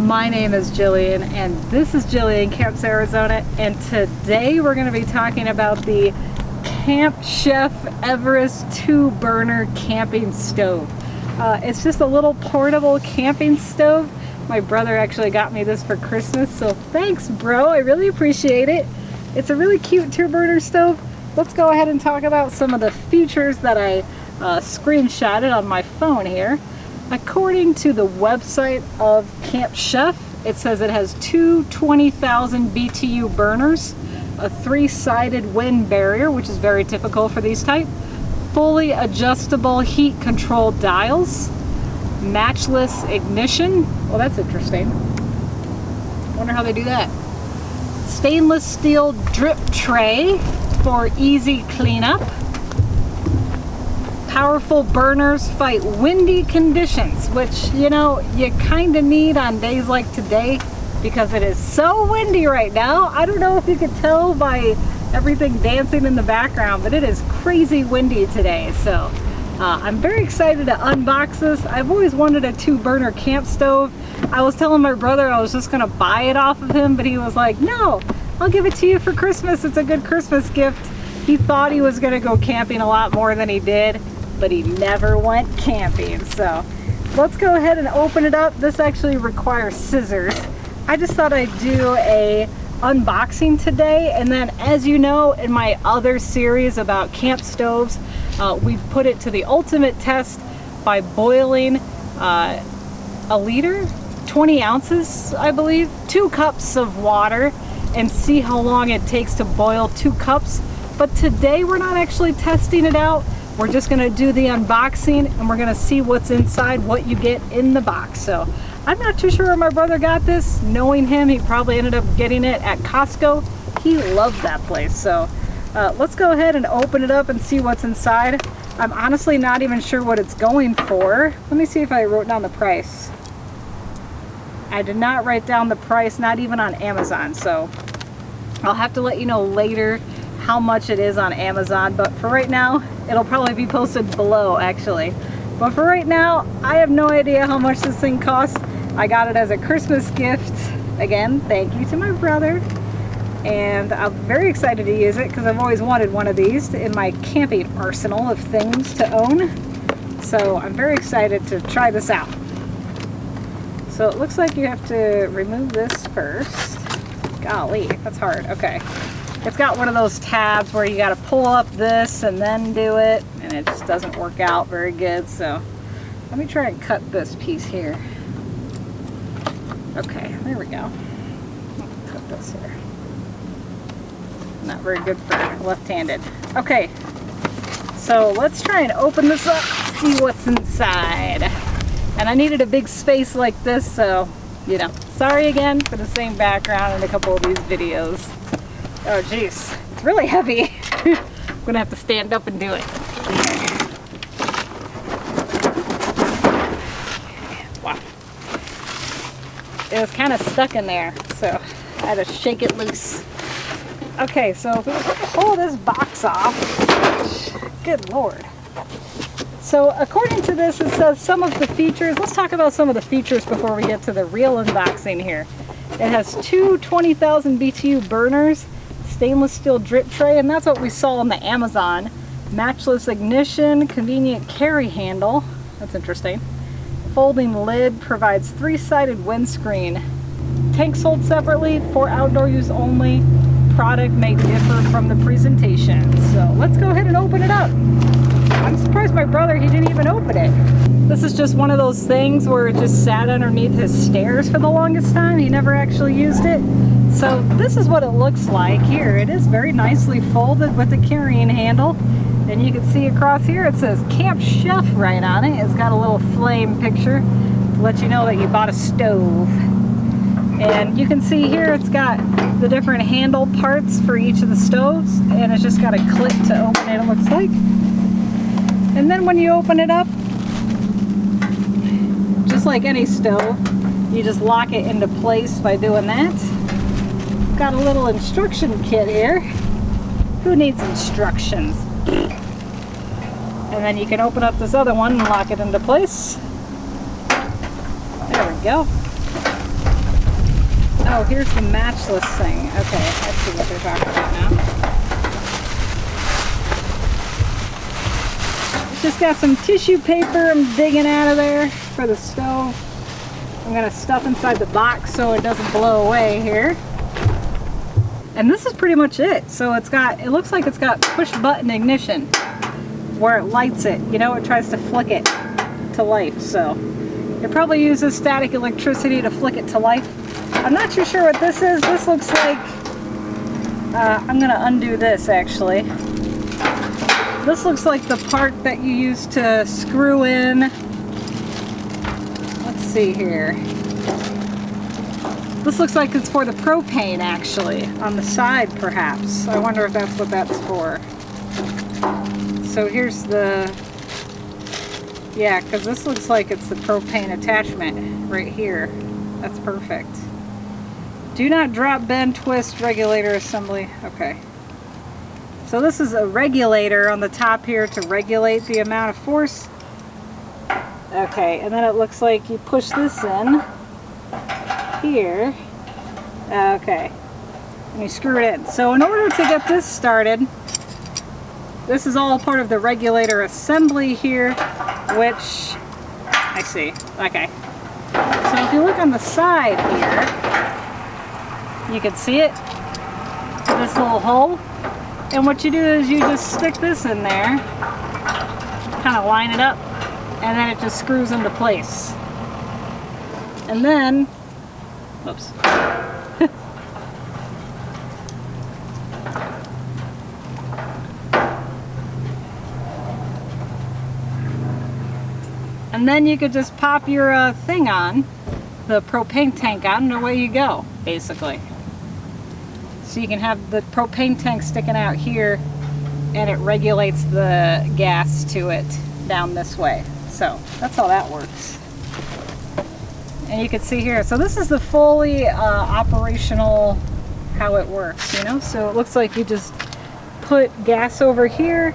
My name is Jillian and this is Jillian Camps Arizona, and today we're going to be talking about the Camp Chef Everest 2-burner camping stove. It's just a little portable camping stove. My brother actually got me this for Christmas, so thanks bro, I really appreciate it. It's a really cute 2-burner stove. Let's go ahead and talk about some of the features that I screenshotted on my phone here. According to the website of Camp Chef, it says it has two 20,000 BTU burners, a 3-sided wind barrier, which is very typical for these type, fully adjustable heat control dials, matchless ignition. Well, that's interesting. Wonder how they do that. Stainless steel drip tray for easy cleanup. Powerful burners fight windy conditions, which, you know, you kind of need on days like today because it is so windy right now. I don't know if you could tell by everything dancing in the background, but it is crazy windy today. So I'm very excited to unbox this. I've always wanted a 2-burner camp stove. I was telling my brother I was just gonna buy it off of him, but he was like, no, I'll give it to you for Christmas. It's a good Christmas gift. He thought he was gonna go camping a lot more than he did, but he never went camping. So let's go ahead and open it up. This actually requires scissors. I just thought I'd do a unboxing today, and then, as you know, in my other series about camp stoves, we put it to the ultimate test by boiling a liter, 20 ounces, I believe, 2 cups of water, and see how long it takes to boil 2 cups. But today we're not actually testing it out. We're just gonna do the unboxing and we're gonna see what's inside, what you get in the box. So I'm not too sure where my brother got this. Knowing him, he probably ended up getting it at Costco. He loves that place. So let's go ahead and open it up and see what's inside. I'm honestly not even sure what it's going for. Let me see if I wrote down the price. I did not write down the price, not even on Amazon. So I'll have to let you know later how much it is on Amazon, but for right now, it'll probably be posted below actually. But for right now, I have no idea how much this thing costs. I got it as a Christmas gift. Again, thank you to my brother. And I'm very excited to use it because I've always wanted one of these in my camping arsenal of things to own. So I'm very excited to try this out. So it looks like you have to remove this first. Golly, that's hard. Okay. It's got one of those tabs where you got to pull up this and then do it, and it just doesn't work out very good. So let me try and cut this piece here. Okay, there we go. Let's cut this here. Not very good for left-handed. Okay, so let's try and open this up, see what's inside. And I needed a big space like this, so, you know, sorry again for the same background in a couple of these videos. Oh geez, it's really heavy. I'm gonna have to stand up and do it. Wow. It was kind of stuck in there, so I had to shake it loose. Okay, so if we pull this box off, good Lord. So according to this, it says some of the features. Let's talk about some of the features before we get to the real unboxing here. It has two 20,000 BTU burners, stainless steel drip tray, and that's what we saw on the Amazon. Matchless ignition, convenient carry handle. That's interesting. Folding lid, provides 3-sided windscreen. Tanks sold separately, for outdoor use only. Product may differ from the presentation. So let's go ahead and open it up. I'm surprised my brother, he didn't even open it. This is just one of those things where it just sat underneath his stairs for the longest time. He never actually used it. So this is what it looks like here. It is very nicely folded with the carrying handle. And you can see across here it says Camp Chef right on it. It's got a little flame picture to let you know that you bought a stove. And you can see here it's got the different handle parts for each of the stoves, and it's just got a clip to open it, it looks like. And then when you open it up, just like any stove, you just lock it into place by doing that. Got a little instruction kit here. Who needs instructions? And then you can open up this other one and lock it into place. There we go. Oh, here's the matchless thing. Okay, I see what they're talking about now. Just got some tissue paper I'm digging out of there for the stove. I'm gonna stuff inside the box so it doesn't blow away here. And this is pretty much it. So it looks like it's got push button ignition where it lights it. You know, it tries to flick it to life. So it probably uses static electricity to flick it to life. I'm not too sure what this is. This looks like, I'm gonna undo this actually. This looks like the part that you use to screw in. Let's see here. This looks like it's for the propane actually, on the side perhaps. I wonder if that's what that's for. So here's the, yeah, because this looks like it's the propane attachment right here. That's perfect. Do not drop, bend, twist, regulator assembly. Okay. So this is a regulator on the top here to regulate the amount of force. Okay, and then it looks like you push this in here. Okay, and you screw it in. So in order to get this started, this is all part of the regulator assembly here, which I see. Okay, so if you look on the side here, you can see it, this little hole. And what you do is you just stick this in there, kind of line it up, and then it just screws into place. And then, oops. And then you could just pop your thing on, the propane tank on, and away you go, basically. So you can have the propane tank sticking out here and it regulates the gas to it down this way. So that's how that works. And you can see here, so this is the fully operational, how it works, you know? So it looks like you just put gas over here,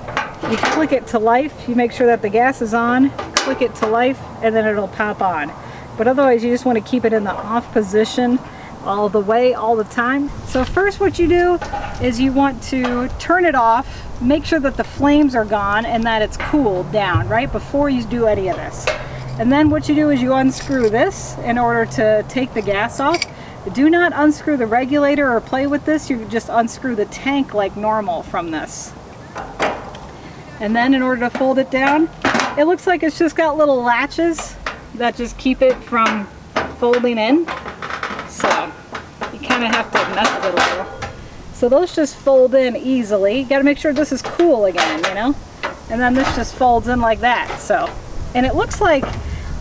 you click it to life, you make sure that the gas is on, click it to life, and then it'll pop on. But otherwise you just want to keep it in the off position all the way, all the time. So first what you do is you want to turn it off, make sure that the flames are gone and that it's cooled down, right, before you do any of this. And then what you do is you unscrew this in order to take the gas off. Do not unscrew the regulator or play with this, you just unscrew the tank like normal from this. And then in order to fold it down, it looks like it's just got little latches that just keep it from folding in. So you kind of have to mess with it a little. So those just fold in easily. You got to make sure this is cool again, you know? And then this just folds in like that. So, and it looks like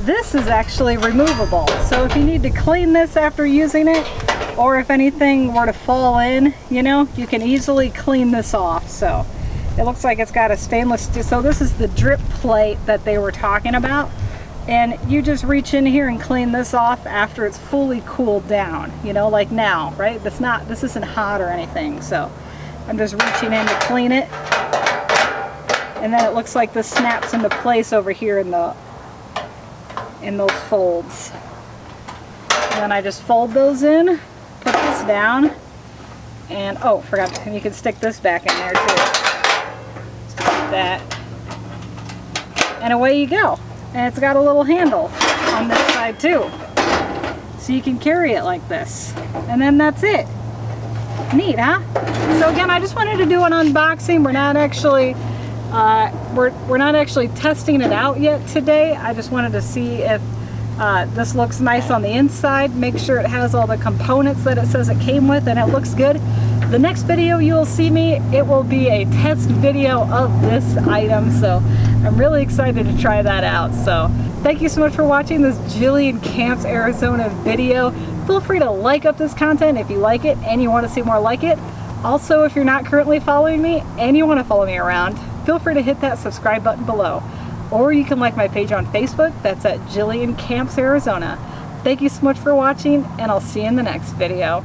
this is actually removable. So if you need to clean this after using it, or if anything were to fall in, you know, you can easily clean this off. So it looks like it's got a stainless steel. So this is the drip plate that they were talking about. And you just reach in here and clean this off after it's fully cooled down, you know, like now, right? This isn't hot or anything, so I'm just reaching in to clean it. And then it looks like this snaps into place over here in those folds. And then I just fold those in, put this down, and oh, forgot, you can stick this back in there too. Like that. And away you go. And it's got a little handle on this side too. So you can carry it like this. And then that's it. Neat, huh? So again, I just wanted to do an unboxing. We're not actually we're not actually testing it out yet today. I just wanted to see if this looks nice on the inside. Make sure it has all the components that it says it came with and it looks good. The next video you will see me, it will be a test video of this item. So I'm really excited to try that out. So thank you so much for watching this Jillian Camps Arizona video. Feel free to like up this content if you like it and you want to see more like it. Also, if you're not currently following me and you want to follow me around, feel free to hit that subscribe button below. Or you can like my page on Facebook. That's at Jillian Camps Arizona. Thank you so much for watching, and I'll see you in the next video.